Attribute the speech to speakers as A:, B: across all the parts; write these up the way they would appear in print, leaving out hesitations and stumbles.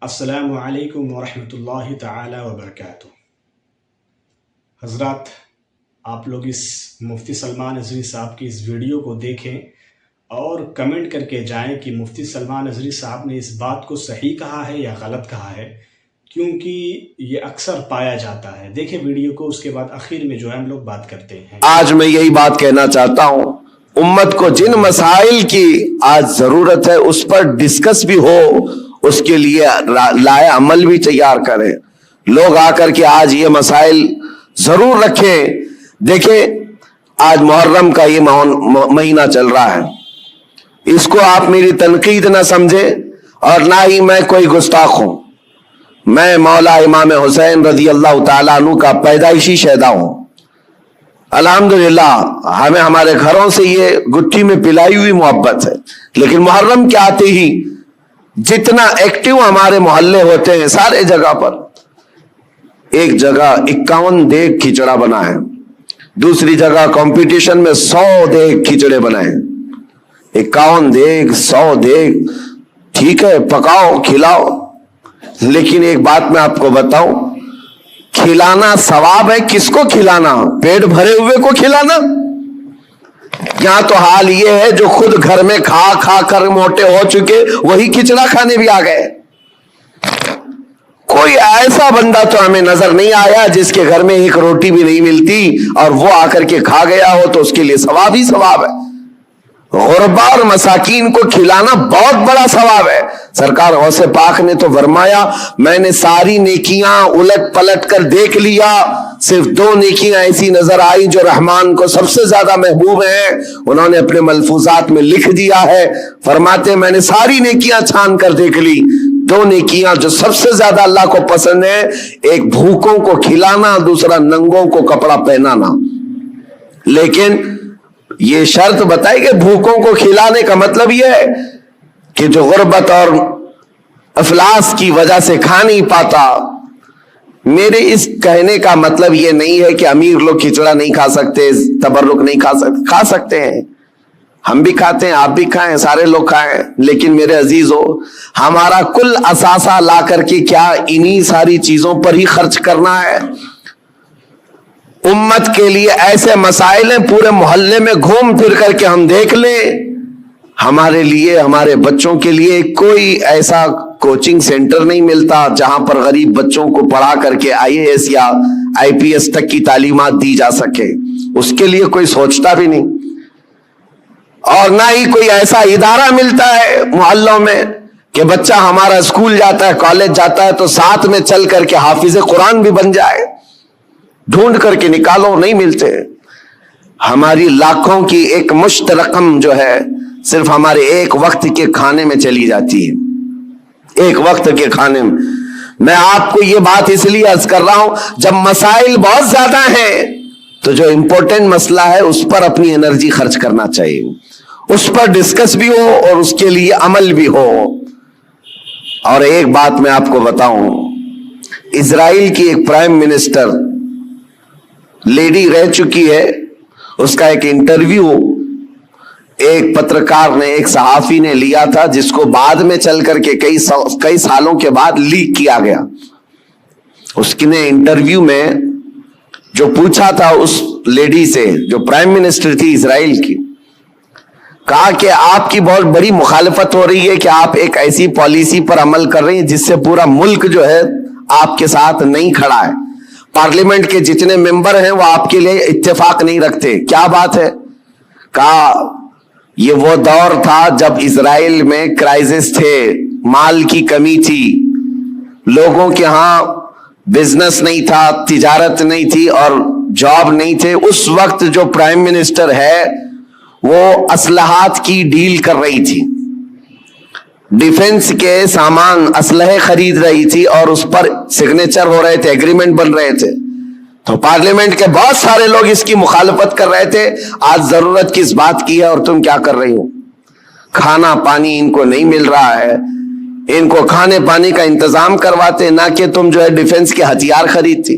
A: السلام علیکم ورحمۃ اللہ تعالی وبرکاتہ۔ حضرات، آپ لوگ اس مفتی سلمان ازہری صاحب کی اس ویڈیو کو دیکھیں اور کمنٹ کر کے جائیں کہ مفتی سلمان ازہری صاحب نے اس بات کو صحیح کہا ہے یا غلط کہا ہے، کیونکہ یہ اکثر پایا جاتا ہے۔ دیکھیں ویڈیو کو، اس کے بعد آخر میں جو ہے ہم لوگ بات کرتے ہیں۔
B: آج میں یہی بات کہنا چاہتا ہوں، امت کو جن مسائل کی آج ضرورت ہے اس پر ڈسکس بھی ہو، اس کے لیے لائے عمل بھی تیار کریں۔ لوگ آ کر کے آج یہ مسائل ضرور رکھیں۔ دیکھیں، آج محرم کا یہ مہینہ چل رہا ہے، اس کو آپ میری تنقید نہ سمجھیں اور نہ ہی میں کوئی گستاخ ہوں۔ میں مولا امام حسین رضی اللہ تعالیٰ عنہ کا پیدائشی شہدا ہوں۔ الحمدللہ ہمیں ہمارے گھروں سے یہ گٹھی میں پلائی ہوئی محبت ہے، لیکن محرم کے آتے ہی جتنا ایکٹیو ہمارے محلے ہوتے ہیں، سارے جگہ پر ایک جگہ 51 دیگ کھچڑا بنا ہے، دوسری جگہ کمپٹیشن میں 100 دیگ کھچڑے بنائے۔ 51 دیگ، 100 دیگ، ٹھیک ہے، پکاؤ کھلاؤ، لیکن ایک بات میں آپ کو بتاؤں، کھلانا ثواب ہے۔ کس کو کھلانا؟ پیٹ بھرے ہوئے کو کھلانا؟ یہاں تو حال یہ ہے جو خود گھر میں کھا کھا کر موٹے ہو چکے وہی کھچڑا کھانے بھی آ گئے۔ کوئی ایسا بندہ تو ہمیں نظر نہیں آیا جس کے گھر میں ایک روٹی بھی نہیں ملتی اور وہ آ کر کے کھا گیا ہو، تو اس کے لیے ثواب ہی ثواب ہے۔ غربا اور مساکین کو کھلانا بہت بڑا ثواب ہے۔ سرکار غوث پاک نے تو فرمایا، میں نے ساری نیکیاں الٹ پلٹ کر دیکھ لیا، صرف 2 نیکیاں ایسی نظر آئی جو رحمان کو سب سے زیادہ محبوب ہیں۔ انہوں نے اپنے ملفوظات میں لکھ دیا ہے، فرماتے میں نے ساری نیکیاں چھان کر دیکھ لی، 2 نیکیاں جو سب سے زیادہ اللہ کو پسند ہے، ایک بھوکوں کو کھلانا، دوسرا ننگوں کو کپڑا پہنانا۔ لیکن یہ شرط بتائی کہ بھوکوں کو کھلانے کا مطلب یہ ہے کہ جو غربت اور افلاس کی وجہ سے کھا نہیں پاتا۔ میرے اس کہنے کا مطلب یہ نہیں ہے کہ امیر لوگ کھچڑا نہیں کھا سکتے، تبرک نہیں کھا سکتے، کھا سکتے ہیں، ہم بھی کھاتے ہیں، آپ بھی کھائیں، سارے لوگ کھائیں، لیکن میرے عزیزو، ہمارا کل اثاثہ لا کر کے کیا انہی ساری چیزوں پر ہی خرچ کرنا ہے؟ امت کے لیے ایسے مسائل ہیں، پورے محلے میں گھوم پھر کر کے ہم دیکھ لیں، ہمارے لیے، ہمارے بچوں کے لیے کوئی ایسا کوچنگ سینٹر نہیں ملتا جہاں پر غریب بچوں کو پڑھا کر کے IAS یا IPS تک کی تعلیمات دی جا سکے، اس کے لیے کوئی سوچتا بھی نہیں۔ اور نہ ہی کوئی ایسا ادارہ ملتا ہے محلوں میں کہ بچہ ہمارا اسکول جاتا ہے، کالج جاتا ہے تو ساتھ میں چل کر کے حافظ قرآن بھی بن جائے۔ ڈھونڈ کر کے نکالو، نہیں ملتے۔ ہماری لاکھوں کی ایک مشت رقم جو ہے صرف ہمارے ایک وقت کے کھانے میں چلی جاتی ہے، ایک وقت کے کھانے میں آپ کو یہ بات اس لیے عرض کر رہا ہوں، جب مسائل بہت زیادہ ہیں تو جو امپورٹنٹ مسئلہ ہے اس پر اپنی انرجی خرچ کرنا چاہیے، اس پر ڈسکس بھی ہو اور اس کے لیے عمل بھی ہو۔ اور ایک بات میں آپ کو بتاؤں، اسرائیل کی ایک پرائم منسٹر لیڈی رہ چکی ہے، اس کا ایک انٹرویو ایک پترکار نے، ایک صحافی نے لیا تھا، جس کو بعد میں چل کر کے کئی سالوں کے بعد لیک کیا گیا۔ اس نے انٹرویو میں جو پوچھا تھا اس لیڈی سے جو پرائم منسٹر تھی اسرائیل کی، کہا کہ آپ کی بہت بڑی مخالفت ہو رہی ہے کہ آپ ایک ایسی پالیسی پر عمل کر رہی ہیں جس سے پورا ملک جو ہے آپ کے ساتھ نہیں کھڑا ہے، پارلیمنٹ کے جتنے ممبر ہیں وہ آپ کے لیے اتفاق نہیں رکھتے، کیا بات ہے؟ کہا یہ وہ دور تھا جب اسرائیل میں کرائسس تھے، مال کی کمی تھی، لوگوں کے ہاں بزنس نہیں تھا، تجارت نہیں تھی اور جاب نہیں تھے۔ اس وقت جو پرائم منسٹر ہے وہ اسلحات کی ڈیل کر رہی تھی، ڈیفنس کے سامان، اسلحے خرید رہی تھی اور اس پر سگنیچر ہو رہے تھے، ایگریمنٹ بن رہے تھے، تو پارلیمنٹ کے بہت سارے لوگ اس کی مخالفت کر رہے تھے۔ آج ضرورت کس بات کی ہے اور تم کیا کر رہی ہو؟ کھانا پانی ان کو نہیں مل رہا ہے، ان کو کھانے پانی کا انتظام کرواتے، نہ کہ تم جو ہے ڈیفنس کے ہتھیار خریدتی۔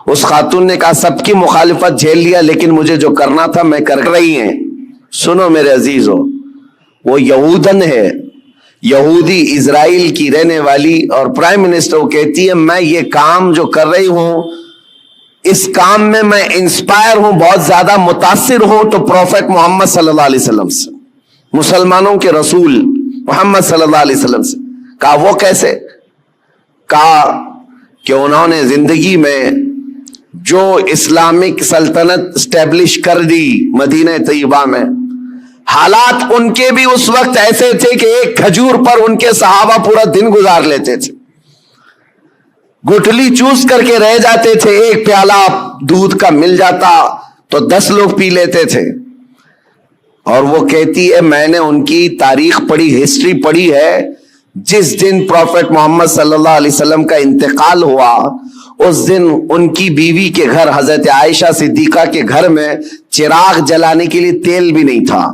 B: اس خاتون نے کہا سب کی مخالفت جھیل لیا، لیکن مجھے جو کرنا تھا میں کر رہی ہیں۔ سنو میرے عزیزو، وہ یہودن ہے، یہودی اسرائیل کی رہنے والی اور پرائم منسٹر، وہ کہتی ہے میں یہ کام جو کر رہی ہوں اس کام میں انسپائر ہوں، بہت زیادہ متاثر ہوں تو پروفیٹ محمد صلی اللہ علیہ وسلم سے، مسلمانوں کے رسول محمد صلی اللہ علیہ وسلم سے۔ کہا وہ کیسے؟ کہا کہ انہوں نے زندگی میں جو اسلامک سلطنت اسٹیبلش کر دی مدینہ طیبہ میں، حالات ان کے بھی اس وقت ایسے تھے کہ ایک کھجور پر ان کے صحابہ پورا دن گزار لیتے تھے، گٹلی چوس کر کے رہ جاتے تھے، ایک پیالہ دودھ کا مل جاتا تو 10 لوگ پی لیتے تھے۔ اور وہ کہتی ہے میں نے ان کی تاریخ پڑھی، ہسٹری پڑھی ہے، جس دن پروفیٹ محمد صلی اللہ علیہ وسلم کا انتقال ہوا اس دن ان کی بیوی کے گھر حضرت عائشہ صدیقہ کے گھر میں چراغ جلانے کے لیے تیل بھی نہیں تھا۔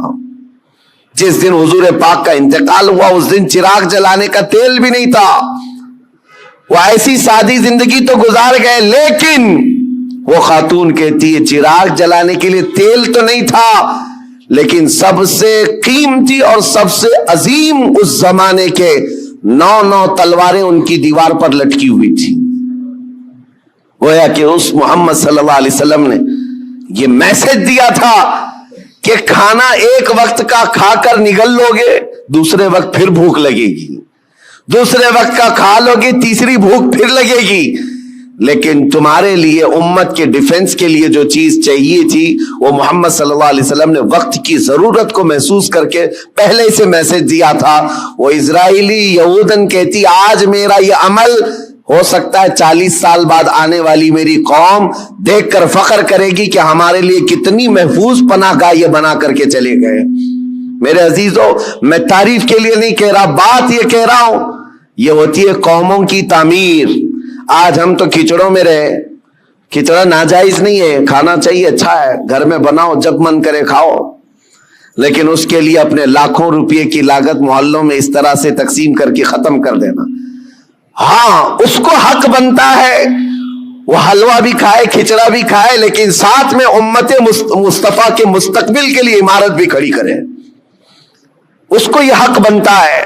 B: جس دن حضور پاک کا انتقال ہوا اس دن چراغ جلانے کا تیل بھی نہیں تھا۔ وہ ایسی سادی زندگی تو گزار گئے، لیکن وہ خاتون کہتی ہے چراغ جلانے کے لیے تیل تو نہیں تھا، لیکن سب سے قیمتی اور سب سے عظیم اس زمانے کے 9 تلواریں ان کی دیوار پر لٹکی ہوئی تھی۔ گویا کہ اس محمد صلی اللہ علیہ وسلم نے یہ میسج دیا تھا کہ کھانا ایک وقت کا کھا کر نگل لوگے، دوسرے وقت پھر بھوک لگے گی، دوسرے وقت کا کھا لوگے، تیسری بھوک پھر لگے گی، لیکن تمہارے لیے امت کے ڈیفنس کے لیے جو چیز چاہیے تھی وہ محمد صلی اللہ علیہ وسلم نے وقت کی ضرورت کو محسوس کر کے پہلے سے میسج دیا تھا۔ وہ اسرائیلی یہودن کہتی آج میرا یہ عمل ہو سکتا ہے 40 سال بعد آنے والی میری قوم دیکھ کر فخر کرے گی کہ ہمارے لیے کتنی محفوظ پناہ گاہ یہ بنا کر کے چلے گئے۔ میرے عزیزوں، میں تعریف کے لیے نہیں کہہ رہا، بات یہ کہہ رہا ہوں، یہ ہوتی ہے قوموں کی تعمیر۔ آج ہم تو کھچڑوں میں رہے، کھچڑا ناجائز نہیں ہے، کھانا چاہیے، اچھا ہے، گھر میں بناؤ، جب من کرے کھاؤ، لیکن اس کے لیے اپنے لاکھوں روپے کی لاگت محلوں میں اس طرح سے تقسیم کر کے ختم کر دینا۔ ہاں اس کو حق بنتا ہے وہ حلوہ بھی کھائے، کھچڑا بھی کھائے، لیکن ساتھ میں امت مصطفیٰ کے مستقبل کے لیے عمارت بھی کھڑی کرے، اس کو یہ حق بنتا ہے۔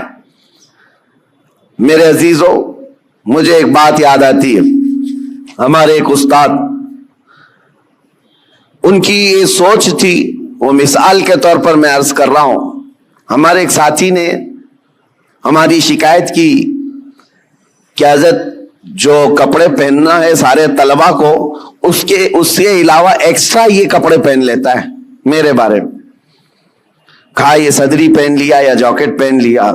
B: میرے عزیزوں، مجھے ایک بات یاد آتی ہے، ہمارے ایک استاد، ان کی یہ سوچ تھی، وہ مثال کے طور پر میں عرض کر رہا ہوں، ہمارے ایک ساتھی نے ہماری شکایت کی کہ حضرت جو کپڑے پہننا ہے سارے طلبہ کو، اس کے علاوہ ایکسٹرا یہ کپڑے پہن لیتا ہے میرے بارے میں۔ کہا یہ صدری پہن لیا یا جاکٹ پہن لیا،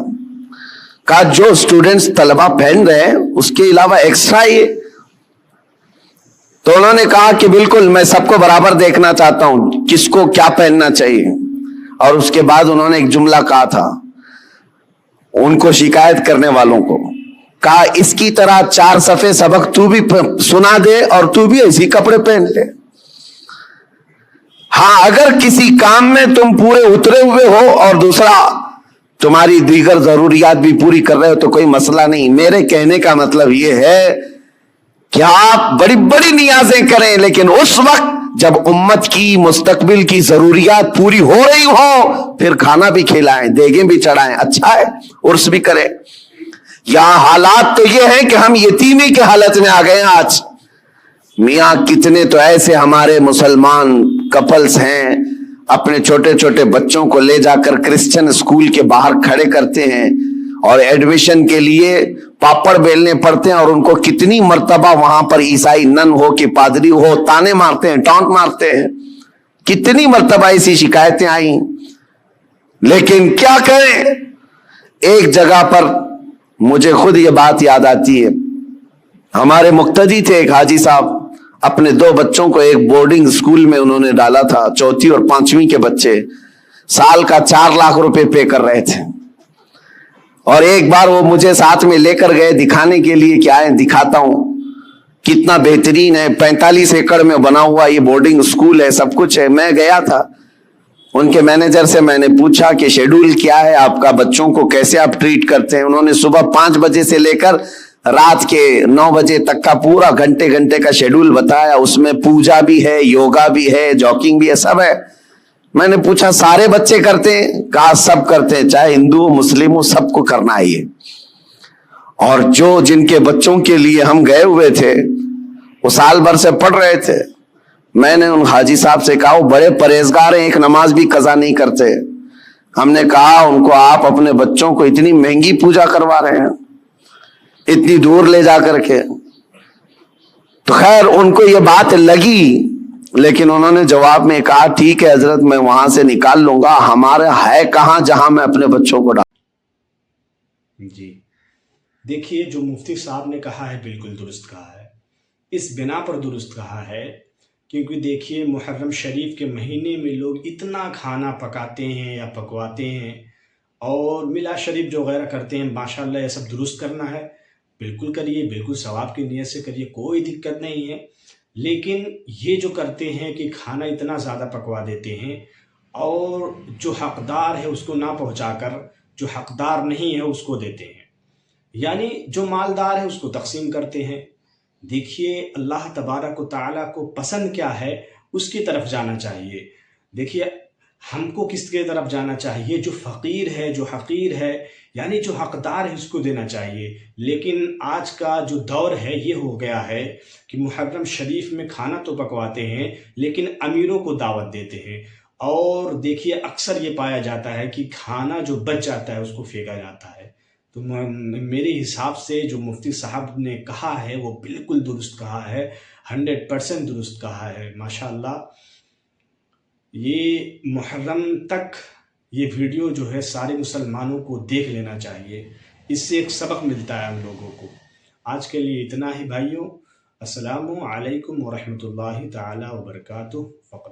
B: کہا جو سٹوڈنٹس طلبہ پہن رہے ہیں اس کے علاوہ ایکسٹرا یہ۔ تو انہوں نے کہا کہ بالکل میں سب کو برابر دیکھنا چاہتا ہوں، کس کو کیا پہننا چاہیے۔ اور اس کے بعد انہوں نے ایک جملہ کہا تھا ان کو شکایت کرنے والوں کو، کہا اس کی طرح 4 صفحے سبق تو بھی سنا دے اور تو بھی ایسی کپڑے پہن لے۔ ہاں اگر کسی کام میں تم پورے اترے ہوئے ہو اور دوسرا تمہاری دیگر ضروریات بھی پوری کر رہے ہو تو کوئی مسئلہ نہیں۔ میرے کہنے کا مطلب یہ ہے کہ آپ بڑی بڑی نیازیں کریں، لیکن اس وقت جب امت کی مستقبل کی ضروریات پوری ہو رہی ہو پھر کھانا بھی کھلائیں، دیگیں بھی چڑھائیں، اچھا ہے، عرس بھی کریں۔ یہاں حالات تو یہ ہے کہ ہم یتیمی کے حالت میں آ گئے ہیں آج۔ میاں کتنے تو ایسے ہمارے مسلمان کپلز ہیں اپنے چھوٹے چھوٹے بچوں کو لے جا کر کرسچن اسکول کے باہر کھڑے کرتے ہیں اور ایڈمیشن کے لیے پاپڑ بیلنے پڑتے ہیں، اور ان کو کتنی مرتبہ وہاں پر عیسائی نن ہو کہ پادری ہو تانے مارتے ہیں، ٹانٹ مارتے ہیں، کتنی مرتبہ ایسی شکایتیں آئیں۔ لیکن کیا کریں، ایک جگہ پر مجھے خود یہ بات یاد آتی ہے، ہمارے مقتدی تھے ایک حاجی صاحب، اپنے 2 بچوں کو ایک بورڈنگ اسکول میں انہوں نے ڈالا تھا، 4تھی اور 5ویں کے بچے، سال کا 4 لاکھ روپے پے کر رہے تھے۔ اور ایک بار وہ مجھے ساتھ میں لے کر گئے دکھانے کے لیے کہ آئیں دکھاتا ہوں کتنا بہترین ہے، 45 ایکڑ میں بنا ہوا یہ بورڈنگ اسکول ہے، سب کچھ ہے۔ میں گیا تھا، ان کے مینیجر سے میں نے پوچھا کہ شیڈول کیا ہے آپ کا، بچوں کو کیسے آپ ٹریٹ کرتے ہیں۔ انہوں نے صبح 5 بجے سے لے کر رات کے 9 بجے تک کا پورا گھنٹے کا شیڈول بتایا، اس میں پوجا بھی ہے، یوگا بھی ہے، جاگنگ بھی ہے، سب ہے۔ میں نے پوچھا سارے بچے کرتے ہیں؟ کہا سب کرتے ہیں، چاہے ہندو ہو مسلم ہو، سب کو کرنا ہے یہ۔ اور جن کے بچوں کے لیے ہم گئے ہوئے تھے وہ سال بھر سے پڑھ رہے تھے، میں نے ان حاجی صاحب سے کہا وہ بڑے پرہیزگار ہیں، ایک نماز بھی قضا نہیں کرتے۔ ہم نے کہا ان کو آپ اپنے بچوں کو اتنی مہنگی پوجا کروا رہے ہیں، اتنی دور لے جا کر کے۔ تو خیر ان کو یہ بات لگی، لیکن انہوں نے جواب میں کہا ٹھیک ہے حضرت میں وہاں سے نکال لوں گا، ہمارا ہے کہاں جہاں میں اپنے بچوں کو ڈال۔
A: جی دیکھیے، جو مفتی صاحب نے کہا ہے بالکل درست کہا ہے، اس بنا پر درست کہا ہے کیونکہ دیکھیے محرم شریف کے مہینے میں لوگ اتنا کھانا پکاتے ہیں یا پکواتے ہیں اور میلاد شریف جو وغیرہ کرتے ہیں، ماشاءاللہ یہ سب درست کرنا ہے، بالکل کریے، بالکل ثواب کی نیت سے کریے، کوئی دقت نہیں ہے۔ لیکن یہ جو کرتے ہیں کہ کھانا اتنا زیادہ پکوا دیتے ہیں اور جو حقدار ہے اس کو نہ پہنچا کر جو حقدار نہیں ہے اس کو دیتے ہیں، یعنی جو مالدار ہے اس کو تقسیم کرتے ہیں۔ دیکھیے اللہ تبارک و تعالیٰ کو پسند کیا ہے اس کی طرف جانا چاہیے۔ دیکھیے ہم کو کس کی طرف جانا چاہیے؟ جو فقیر ہے، جو حقیر ہے، یعنی جو حقدار ہے اس کو دینا چاہیے۔ لیکن آج کا جو دور ہے یہ ہو گیا ہے کہ محرم شریف میں کھانا تو پکواتے ہیں لیکن امیروں کو دعوت دیتے ہیں، اور دیکھیے اکثر یہ پایا جاتا ہے کہ کھانا جو بچ جاتا ہے اس کو پھینکا جاتا ہے۔ تو میرے حساب سے جو مفتی صاحب نے کہا ہے وہ بالکل درست کہا ہے، 100% درست کہا ہے ماشاءاللہ۔ یہ محرم تک یہ ویڈیو جو ہے سارے مسلمانوں کو دیکھ لینا چاہیے، اس سے ایک سبق ملتا ہے ہم لوگوں کو۔ آج کے لیے اتنا ہی بھائیوں، السلام علیکم ورحمۃ اللہ تعالی وبرکاتہ۔ فقط